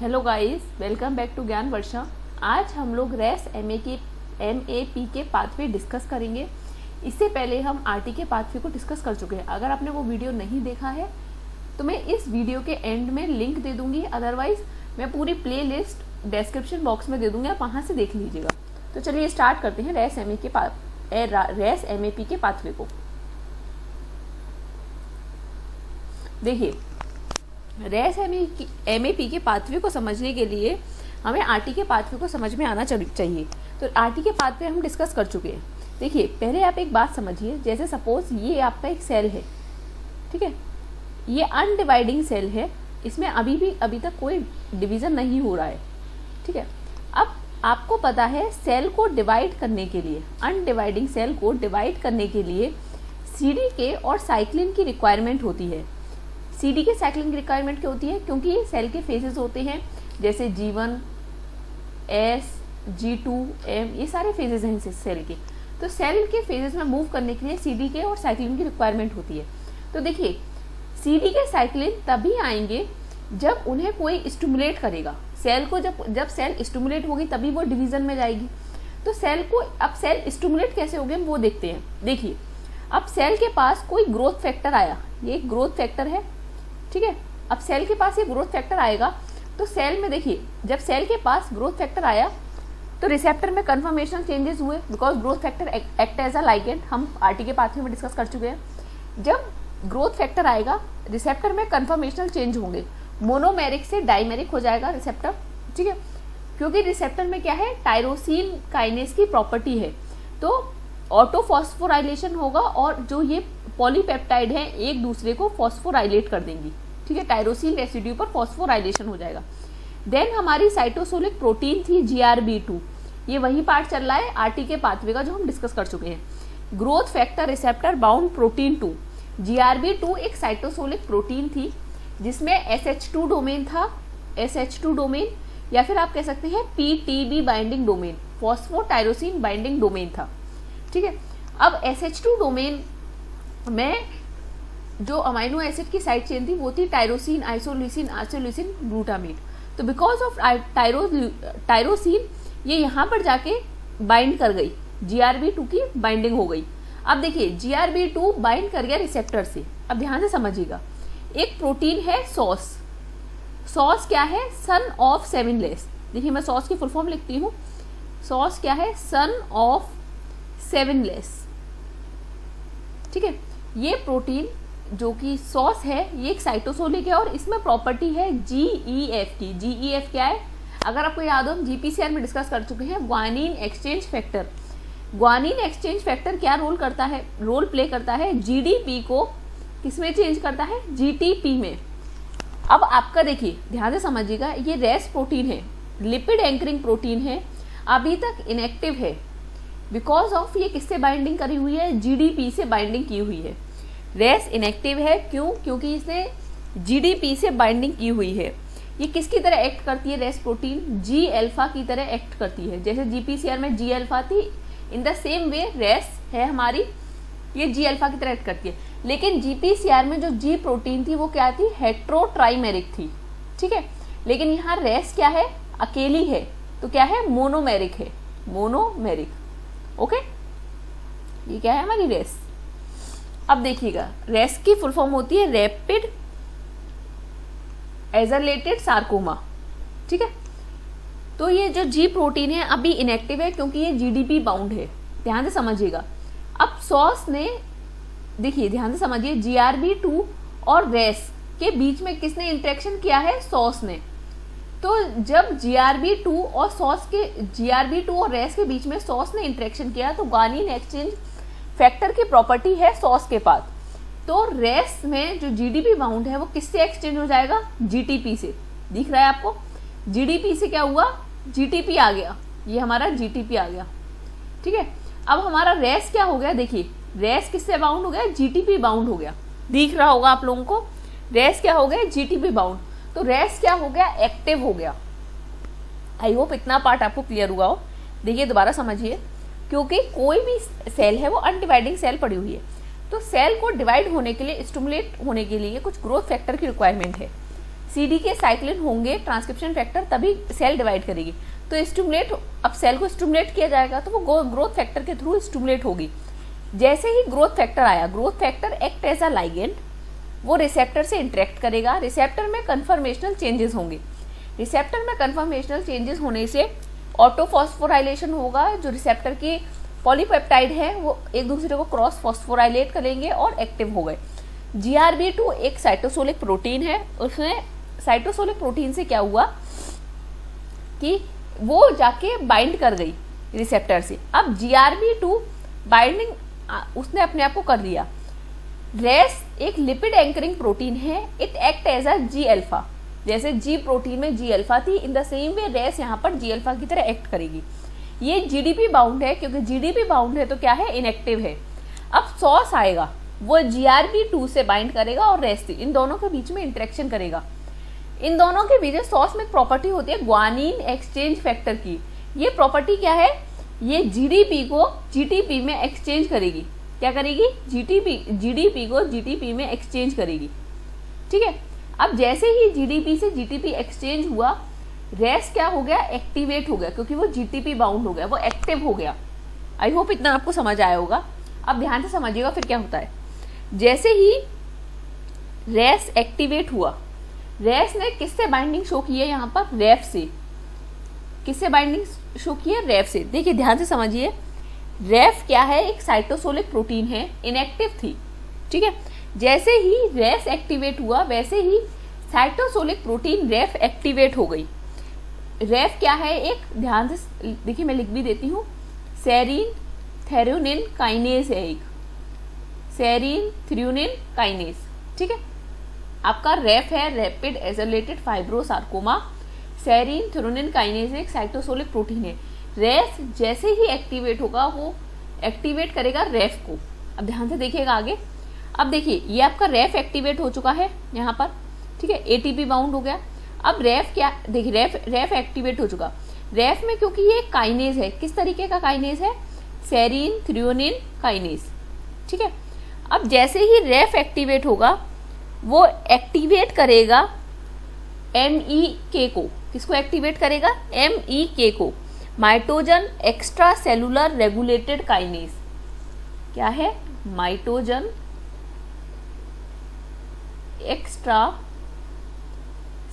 Hello guys, welcome back to Gyan Varsha. आज हम लोग रेस एमएपी के पाथवे डिस्कस करेंगे। इससे पहले हम आरटी के पाथवे को डिस्कस कर चुके हैं। अगर आपने वो वीडियो नहीं देखा है तो मैं इस वीडियो के एंड में लिंक दे दूंगी, अदरवाइज मैं पूरी प्ले लिस्ट डिस्क्रिप्शन बॉक्स में दे दूंगी, आप वहाँ से देख लीजिएगा। तो चलिए स्टार्ट करते हैं रेस एमएपी के पाथवे को। देखिए, रेस एमएपी के पाथवे को समझने के लिए हमें आरटी के पाथवे को समझ में आना चाहिए। तो आरटी के पाथवे हम डिस्कस कर चुके हैं। देखिए, पहले आप एक बात समझिए, जैसे सपोज ये आपका एक सेल है, ठीक है, ये अनडिवाइडिंग सेल है, इसमें अभी तक कोई डिवीजन नहीं हो रहा है, ठीक है। अब आपको पता है सेल को डिवाइड करने के लिए, अनडिवाइडिंग सेल को डिवाइड करने के लिए सीडीके और साइक्लिन की रिक्वायरमेंट होती है। सीडीके साइक्लिन की रिक्वायरमेंट क्यों होती है? क्योंकि ये सेल के फेजेस होते हैं, जैसे G1, S, G2, M, ये सारे फेजेस हैं सेल के। तो सेल के फेजेस में मूव करने के लिए सीडीके और साइक्लिन की रिक्वायरमेंट होती है। तो देखिए, सीडीके साइक्लिन तभी आएंगे जब उन्हें कोई स्टिमुलेट करेगा। सेल को जब सेल स्टिमुलेट होगी तभी वो डिवीजन में जाएगी। तो सेल को अब सेल स्टिमुलेट कैसे होगी हम वो देखते हैं। देखिए, अब सेल के पास कोई ग्रोथ फैक्टर आया, ये एक ग्रोथ फैक्टर है, ठीक है। अब सेल के पास ये ग्रोथ फैक्टर आएगा तो सेल में देखिए, जब सेल के पास ग्रोथ फैक्टर आया तो रिसेप्टर में कन्फर्मेशनल चेंजेस हुए, because growth factor act as a ligand, हम आरटी के पाथवे में डिस्कस कर चुके हैं। जब ग्रोथ फैक्टर आएगा रिसेप्टर में कन्फर्मेशनल चेंज होंगे, मोनोमेरिक से डाइमेरिक हो जाएगा रिसेप्टर, ठीक है, क्योंकि रिसेप्टर में क्या है, टायरोसिन काइनेस की प्रॉपर्टी है। तो ऑटो फॉस्फोराइलेशन होगा और जो ये पॉलीपेप्टाइड है एक दूसरे को फॉस्फोराइलेट कर देंगी, ठीक है, टायरोसिन रेसिड्यू पर फॉस्फोराइलेशन हो जाएगा। देन हमारी साइटोसोलिक प्रोटीन थी GRB2, ये वही पार्ट चल रहा है आरटी के पाथवे का जो हम डिस्कस कर चुके हैं। Growth factor receptor bound protein 2, GRB2 एक साइटोसोलिक प्रोटीन थी जिसमें SH2 डोमेन था, SH2 डोमेन, या फिर आप कह सकते हैं PTB binding domain, phosphotyrosine binding domain था, ठीक है। अब SH2 डोमेन में जो अमाइनो एसिड की साइड चेन थी वो थी टायरोसिन, आइसोल्यूसिन, आइसोल्यूसिन, ग्लूटामेट। तो बिकॉज ऑफ टायरोसिन ये यहाँ पर जाके बाइंड कर गई, GRB2 की बाइंडिंग हो गई। अब देखिए, GRB2 बाइंड कर गया रिसेप्टर से। अब ध्यान से समझिएगा, एक प्रोटीन है सॉस। सॉस क्या है? Son of sevenless. देखिए, मैं सॉस की फुल फॉर्म लिखती हूँ। सॉस क्या है? सन ऑफ सेविनलेस, ठीक है। ये प्रोटीन जो कि सॉस है ये एक साइटोसोलिक है और इसमें प्रॉपर्टी है GEF की। GEF क्या है? अगर आपको याद हो, हम GPCR में डिस्कस कर चुके हैं, guanine exchange factor. Guanine exchange factor क्या रोल प्ले करता है? GDP को किसमें चेंज करता है? GTP में। अब आपका देखिए, ध्यान से समझिएगा, ये रेस प्रोटीन है, लिपिड एंकरिंग प्रोटीन है, अभी तक इनएक्टिव है, बिकॉज ऑफ ये किससे बाइंडिंग करी हुई है? GDP से बाइंडिंग की हुई है। रेस इनएक्टिव है, क्यों? क्योंकि इसने GDP से बाइंडिंग की हुई है। ये किसकी तरह एक्ट करती है? रेस प्रोटीन G अल्फा की तरह एक्ट करती है। जैसे GPCR में G अल्फा थी, in the same way Ras है हमारी, ये G अल्फा की तरह एक्ट करती है। लेकिन GPCR में जो G प्रोटीन थी वो क्या थी? हेट्रोट्राइमेरिक थी, ठीक है। लेकिन यहाँ रेस क्या है? अकेली है, तो क्या है? मोनोमेरिक है, मोनोमेरिक, ओके। ये क्या है? हमारी रेस। अब देखिएगा, रेस की फुल फॉर्म होती है रैपिड एजरलेटेड सार्कोमा, ठीक है। तो ये जो G प्रोटीन है अभी इनएक्टिव है क्योंकि ये GDP बाउंड है, ध्यान से समझिएगा। अब सॉस ने, देखिए ध्यान से समझिए, GRB2 और रेस के बीच में किसने इंटरेक्शन किया है? सॉस ने। तो जब GRB2 और रेस के बीच में सॉस ने इंटरेक्शन किया तो ग्वानिन एक्सचेंज फैक्टर की प्रॉपर्टी है सॉस के पास। तो रेस में जो GDP बाउंड है वो किससे एक्सचेंज हो जाएगा? GTP से। दिख रहा है आपको? GDP से क्या हुआ? GTP आ गया, ये हमारा GTP आ गया, ठीक है। अब हमारा रेस क्या हो गया? देखिए, रेस किससे बाउंड हो गया? GTP बाउंड हो गया। दिख रहा होगा आप लोगों को, रेस क्या हो गया? GTP bound. तो रेस क्या हो गया? एक्टिव हो गया। आई होप इतना पार्ट आपको क्लियर हुआ हो। देखिए, दोबारा समझिए, क्योंकि कोई भी सेल है वो अनडिवाइडिंग सेल पड़ी हुई है, तो सेल को डिवाइड होने के लिए, स्टिमुलेट होने के लिए कुछ ग्रोथ फैक्टर की रिक्वायरमेंट है। CD के साइक्लिन होंगे ट्रांसक्रिप्शन फैक्टर, तभी सेल डिवाइड करेगी। तो स्टिमुलेट, अब सेल को स्टिमुलेट किया जाएगा तो वो ग्रोथ फैक्टर के थ्रू स्टिमुलेट होगी। जैसे ही ग्रोथ फैक्टर आया, growth factor act as a ligand, वो रिसेप्टर से इंटरेक्ट करेगा। रिसेप्टर में कन्फर्मेशनल चेंजेस होंगे। रिसेप्टर में कन्फर्मेशनल चेंजेस होने से ऑटोफॉस्फोराइलेशन होगा। जो रिसेप्टर की पॉलीपेप्टाइड है वो एक दूसरे को क्रॉस फॉस्फोराइलेट करेंगे और एक्टिव हो गए। GRB2 एक साइटोसोलिक प्रोटीन है। उसमें साइटोसोलिक प्रोटीन से क्या हुआ कि वो जाके बाइंड कर गई रिसेप्टर से। अब GRB2 बाइंडिंग उसने अपने आप को कर लिया। रेस एक लिपिड एंकरिंग प्रोटीन है। It act as a G alpha. जैसे G प्रोटीन में G अल्फा थी, in the same way Ras यहाँ पर G अल्फा की तरह एक्ट करेगी। ये GDP बाउंड है, क्योंकि GDP बाउंड है तो क्या है, इनएक्टिव है। अब सॉस आएगा, वो GRB2 से बाइंड करेगा और रेस से, इन दोनों के बीच में इंटरेक्शन करेगा। इन दोनों के बीच सॉस में एक प्रॉपर्टी होती है ग्वानिन एक्सचेंज फैक्टर की। ये प्रॉपर्टी क्या है, ये GDP को GTP में एक्सचेंज करेगी। क्या करेगी, GDP को GTP में एक्सचेंज करेगी। ठीक है, अब जैसे ही GDP से GTP एक्सचेंज हुआ, रेस क्या हो गया, एक्टिवेट हो गया, क्योंकि वो GTP बाउंड हो गया, वो एक्टिव हो गया। आई होप इतना आपको समझ आया होगा। अब ध्यान से समझिएगा फिर क्या होता है। जैसे ही रेस एक्टिवेट हुआ, रेस ने किससे बाइंडिंग शो की है, यहाँ पर रेफ से। किससे बाइंडिंग शो की है, रेफ से। देखिए ध्यान से समझिए, रेफ क्या है, एक साइटोसोलिक प्रोटीन है, इनएक्टिव थी। ठीक है, जैसे ही रेस एक्टिवेट हुआ वैसे ही साइटोसोलिक प्रोटीन रेफ एक्टिवेट हो गई। रेफ क्या है, एक, ध्यान से देखिए मैं लिख भी देती हूँ, सेरीन थ्रेओनिन काइनेज है, एक सेरीन थ्रेओनिन काइनेज। ठीक है, आपका रेफ है रैपिड एजोलेटेड फाइब्रोसार्कोमा। सेरीन थ्रेओनिन काइनेज एक साइटोसोलिक प्रोटीन है। रेस जैसे ही एक्टिवेट होगा वो एक्टिवेट करेगा रेफ को। अब ध्यान से देखिएगा आगे। अब देखिए ये आपका रेफ एक्टिवेट हो चुका है यहाँ पर। ठीक है, ATP बाउंड हो गया। अब रेफ क्या, देखिए रेफ एक्टिवेट हो चुका। रेफ में क्योंकि ये काइनेज है, किस तरीके का काइनेज है, सेरीन थ्रेओनिन काइनेज। ठीक है, अब जैसे ही रेफ एक्टिवेट होगा वो एक्टिवेट करेगा MEK को। किसको एक्टिवेट करेगा, MEK को, mitogen extra cellular regulated kinase. क्या है, mitogen extra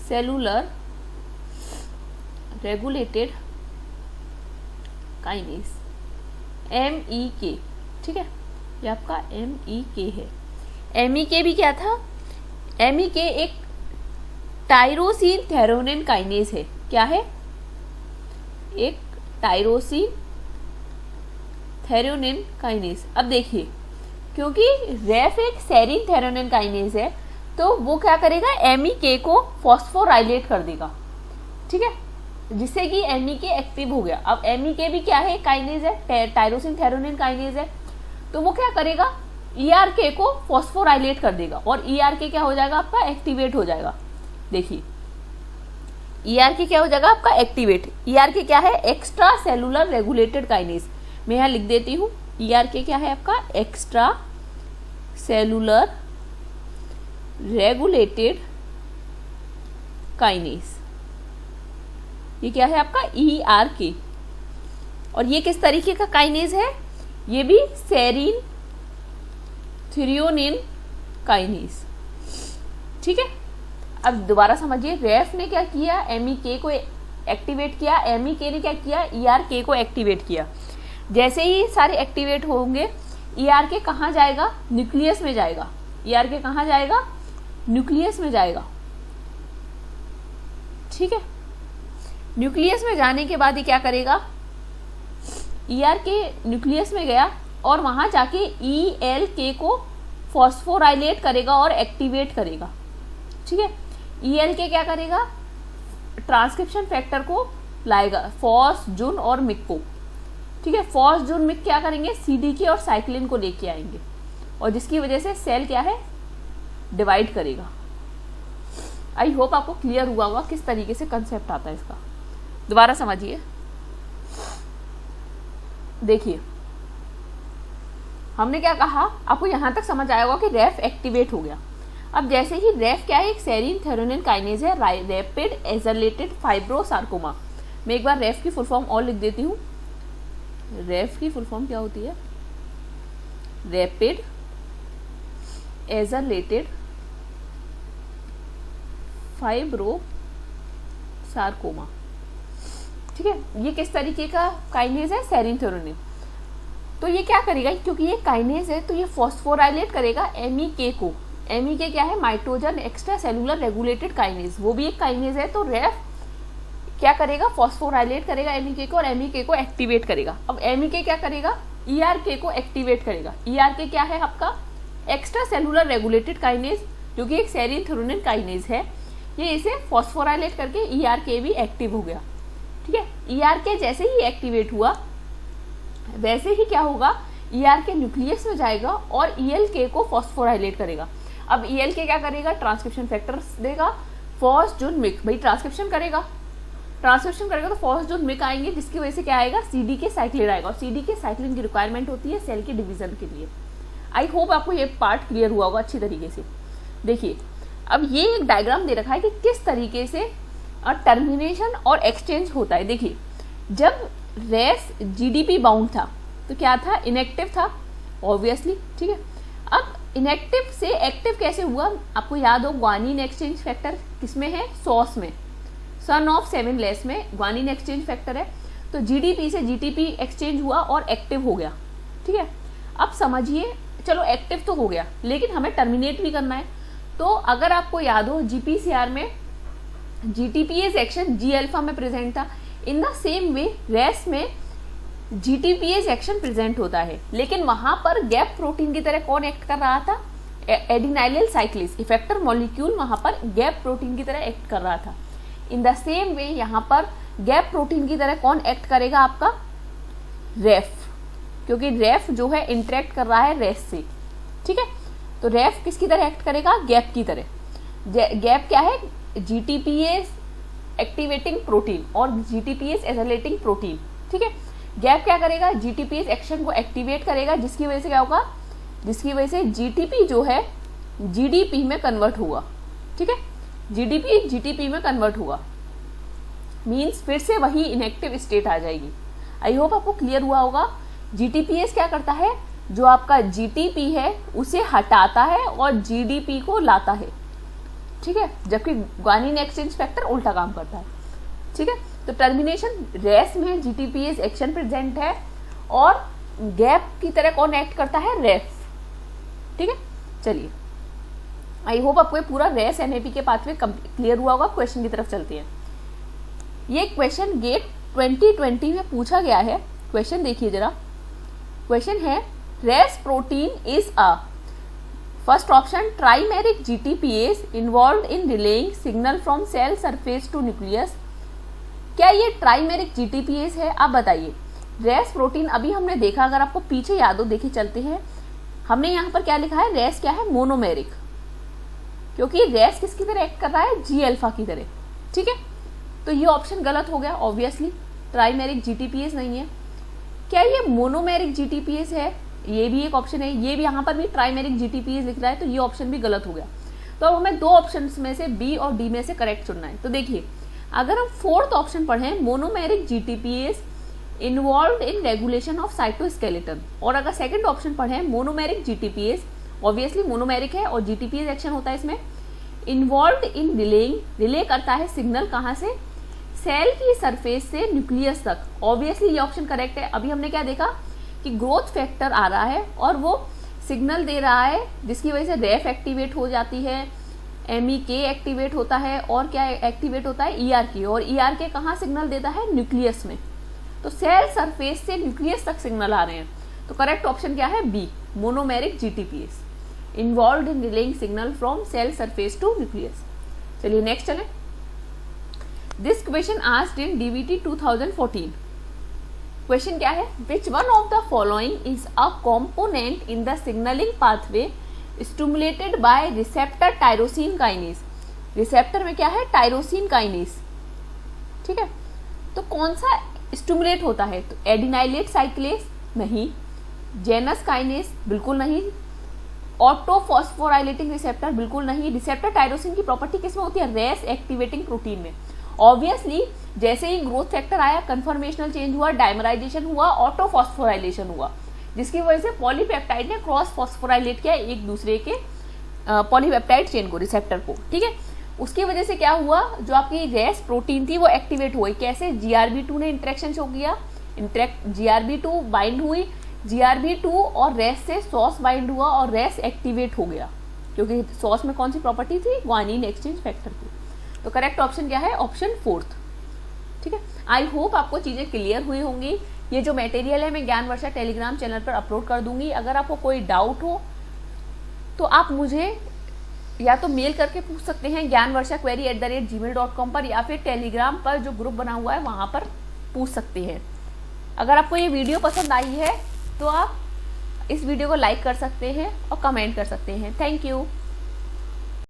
cellular regulated kinase, MEK। ठीक है, ये आपका MEK है। MEK भी क्या था, MEK एक टायरोसिन थ्रेओनिन काइनेज है। क्या है, एक टायरोसिन थ्रेओनिन काइनेज। अब देखिए क्योंकि रेफ एक सेरीन थ्रेओनिन काइनेज है तो वो क्या करेगा, MEK को फॉस्फोराइलेट कर देगा। ठीक है, जिससे कि MEK एक्टिव हो गया। अब MEK भी क्या है, काइनेज है, टायरोसिन थ्रेओनिन काइनेज है, तो वो क्या करेगा, ERK को फॉस्फोराइलेट कर देगा और ERK क्या हो जाएगा आपका, एक्टिवेट हो जाएगा। देखिए ERK क्या हो जाएगा आपका, एक्टिवेट। ERK क्या है, एक्स्ट्रा सेलुलर रेगुलेटेड काइनेज। मैं यहाँ लिख देती हूँ, ERK क्या है आपका, एक्स्ट्रा सेलुलर रेगुलेटेड काइनेज। ये क्या है आपका, ERK। और ये किस तरीके का काइनेज है, ये भी सेरीन थ्रेओनिन काइनेज। ठीक है, अब दोबारा समझिए, रेफ ने क्या किया, MEK को एक्टिवेट किया, MEK ने क्या किया, ERK को एक्टिवेट किया। जैसे ही सारे एक्टिवेट होंगे, ERK कहाँ जाएगा, न्यूक्लियस में जाएगा। ERK कहाँ जाएगा, न्यूक्लियस में जाएगा। ठीक है, न्यूक्लियस में जाने के बाद ये क्या करेगा, ERK न्यूक्लियस में गया और वहां जाके ELK को फॉस्फोराइलेट करेगा और एक्टिवेट करेगा। ठीक है, ELK क्या करेगा, ट्रांसक्रिप्शन फैक्टर को लाएगा, फॉस, जुन और मिक को। ठीक है, फॉस, जुन, मिक क्या करेंगे, CDK और साइक्लिन को लेके आएंगे और जिसकी वजह से सेल क्या है, डिवाइड करेगा। आई होप आपको क्लियर हुआ होगा किस तरीके से कंसेप्ट आता है इसका। दोबारा समझिए, देखिए हमने क्या कहा, आपको यहां तक समझ आया होगा कि रेफ एक्टिवेट हो गया। अब जैसे ही रेफ क्या है, एक सेरीन थेरोनिन काइनेज है, रैपिड एजलेटेड फाइब्रोसार्कोमा। मैं एक बार रेफ की फुल फॉर्म और लिख देती हूँ। रेफ की फुल फॉर्म क्या होती है? रैपिड एजलेटेड फाइब्रोसार्कोमा। ठीक है, ये किस तरीके का काइनेज है? सेरीन थेरोनिन। तो ये क्या करेगा, क्योंकि ये काइनेज है तो ये फॉस्फोराइलेट करेगा MEK को। MEK क्या है? Mitogen extra cellular regulated kinase, वो भी एक काइनेज है। तो रेफ क्या करेगा? फॉस्फोराइलेट करेगा MEK को और MEK को एक्टिवेट करेगा। अब MEK क्या करेगा? ERK को एक्टिवेट करेगा। ERK क्या है आपका? एक्स्ट्रा सेलुलर रेगुलेटेड काइनेज, जो कि एक सेरीन थेरोनिन काइनेज है। ये इसे फॉस्फोराइलेट करके ERK भी एक्टिव हो गया। ठीक है, ERK जैसे ही एक्टिवेट हुआ वैसे ही क्या होगा, ERK न्यूक्लियस में जाएगा और ELK को फॉस्फोराइलेट करेगा। अब ELK क्या करेगा? ट्रांसक्रिप्शन फैक्टर्स देगा, फॉस्फोजोन मिक। भाई ट्रांसक्रिप्शन करेगा तो फॉस्फोजोन मिक आएंगे, जिसकी वजह से क्या आएगा? CDK साइक्लिन आएगा। और CDK साइक्लिन की रिक्वायरमेंट होती है सेल के डिवीजन के लिए। आई होप आपको ये पार्ट क्लियर हुआ होगा अच्छी तरीके से। देखिए, अब ये एक डायग्राम दे रखा है कि किस तरीके से टर्मिनेशन और एक्सचेंज होता है। देखिए, जब रेस GDP बाउंड था तो क्या था? इनएक्टिव था ऑब्वियसली। ठीक है, अब इनएक्टिव से एक्टिव कैसे हुआ? आपको याद हो, ग्वानिन एक्सचेंज फैक्टर किसमें है? सॉस में, सन ऑफ 7 लेस में ग्वानिन एक्सचेंज फैक्टर है। तो GDP से GTP एक्सचेंज हुआ और एक्टिव हो गया। ठीक है, अब समझिए, चलो एक्टिव तो हो गया, लेकिन हमें टर्मिनेट भी करना है। तो अगर आपको याद हो, GPCR में GTPase एक्शन G अल्फा में प्रेजेंट था। In the same way Ras में GTPase एक्शन प्रेजेंट होता है, लेकिन वहां पर गैप प्रोटीन की तरह कौन एक्ट कर रहा था? एडिनाइलिल साइक्लेज इफेक्टर मॉलिक्यूल वहां पर गैप प्रोटीन की तरह एक्ट कर रहा था। इन द सेम वे यहाँ पर गैप प्रोटीन की तरह कौन एक्ट करेगा? आपका रेफ, क्योंकि रेफ जो है इंटरेक्ट कर रहा है रेस से। ठीक है, तो रेफ किसकी तरह एक्ट करेगा? गैप की तरह। गैप क्या है? GTPase एक्टिवेटिंग प्रोटीन और GTPase एजलेटिंग प्रोटीन। ठीक है, गैप क्या करेगा? GTPase एक्शन को एक्टिवेट करेगा, जिसकी वजह से क्या होगा? जिसकी वजह से GTP जो है GDP में कन्वर्ट होगा। ठीक है, GDP GTP में कन्वर्ट होगा, मीन्स फिर से वही इनएक्टिव स्टेट आ जाएगी। आई होप आपको क्लियर हुआ होगा। GTPase क्या करता है? जो आपका GTP है उसे हटाता है और GDP को लाता है। ठीक है, जबकि ग्वानिन एक्सचेंज फैक्टर उल्टा काम करता है। ठीक है, तो टर्मिनेशन रेस में GTPase एक्शन प्रेजेंट है और गैप की तरह कौन एक्ट करता है? रेफ। ठीक है, चलिए, आई होप आपको ये पूरा रेस NAP के पाथवे क्लियर हुआ होगा। क्वेश्चन की तरफ चलते हैं। ये क्वेश्चन गेट 2020 में पूछा गया है। क्वेश्चन देखिए जरा। क्वेश्चन है, Ras protein is a, first option trimeric GTPase involve in relaying signal from cell surface to nucleus. क्या ये ट्राइमेरिक GTPase है? आप बताइए। रेस प्रोटीन अभी हमने देखा, अगर आपको पीछे याद हो, देखिए चलते हैं, हमने यहाँ पर क्या लिखा है? रेस क्या है? मोनोमेरिक, क्योंकि रेस किसकी तरह एक्ट कर रहा है? G अल्फा की तरह। ठीक है, तो ये ऑप्शन गलत हो गया ऑब्वियसली, ट्राइमेरिक GTPase नहीं है। क्या ये मोनोमेरिक GTPase है? ये भी एक ऑप्शन है। ये भी यहाँ पर भी ट्राइमेरिक GTPase लिख रहा है, तो ये ऑप्शन भी गलत हो गया। तो अब हमें दो ऑप्शन में से B और D में से करेक्ट चुनना है। तो देखिए, अगर हम फोर्थ ऑप्शन पढ़ें, monomeric GTPase involve in regulation of cytoskeleton, और अगर सेकंड ऑप्शन पढ़ें मोनोमेरिक GTPase, ऑब्वियसली मोनोमेरिक है और GTPase एक्शन होता है इसमें, इन्वॉल्व इन रिलेइंग, रिले करता है सिग्नल कहाँ से? सेल की सरफेस से न्यूक्लियस तक। ऑब्वियसली ये ऑप्शन करेक्ट है। अभी हमने क्या देखा कि ग्रोथ फैक्टर आ रहा है और वो सिग्नल दे रहा है, जिसकी वजह से रेफ एक्टिवेट हो जाती है, MEK एक्टिवेट होता है, और क्या एक्टिवेट होता है? ERK, और ERK कहाँ सिग्नल देता है? न्यूक्लियस में। तो सेल सरफेस से न्यूक्लियस तक सिग्नल आ रहे हैं। तो करेक्ट ऑप्शन क्या है? B, monomeric GTPase involve in relaying signal from cell surface to nucleus. चलिए नेक्स्ट चलें। This question asked in DVT 2014। Question क्या है? Which one of the following is a component in the signaling pathway stimulated by receptor tyrosine kinase. Receptor में क्या है? Tyrosine kinase. ठीक है, तो कौन सा स्टिमुलेट होता है? तो एडिनाइलेट साइक्लेज नहीं, जेनस काइनेज बिल्कुल नहीं, ऑटोफॉस्फोराइलेटिंग रिसेप्टर बिल्कुल नहीं। रिसेप्टर टायरोसिन की प्रॉपर्टी किसमें होती है? रेस एक्टिवेटिंग प्रोटीन में। ऑब्वियसली जैसे ही ग्रोथ फैक्टर आया, कन्फर्मेशनल चेंज हुआ, डायमराइजेशन हुआ, ऑटोफॉस्फोराइलेशन हुआ, जिसकी वजह से पॉलीपेप्टाइड ने क्रॉस फॉस्फोराइलेट किया एक दूसरे के पॉलीपेप्टाइड चेन को, रिसेप्टर को, ठीक है। उसकी वजह से क्या हुआ, जो आपकी रेस प्रोटीन थी वो एक्टिवेट हुई। कैसे? GRB2 ने इंटरेक्शन शो किया, GRB2 बाइंड हुई, GRB2 और रेस से सॉस बाइंड हुआ और रेस एक्टिवेट हो गया, क्योंकि सॉस में कौन सी प्रॉपर्टी थी? ग्वानिन एक्सचेंज फैक्टर थी। तो करेक्ट ऑप्शन क्या है? ऑप्शन 4, ठीक है। आई होप आपको चीज़ें क्लियर हुई होंगी। ये जो मटेरियल है मैं ज्ञान वर्षा टेलीग्राम चैनल पर अपलोड कर दूंगी। अगर आपको कोई डाउट हो तो आप मुझे या तो मेल करके पूछ सकते हैं gyanvarshaquery@gmail.com पर, या फिर टेलीग्राम पर जो ग्रुप बना हुआ है वहाँ पर पूछ सकते हैं। अगर आपको ये वीडियो पसंद आई है तो आप इस वीडियो को लाइक कर सकते हैं और कमेंट कर सकते हैं। Thank you.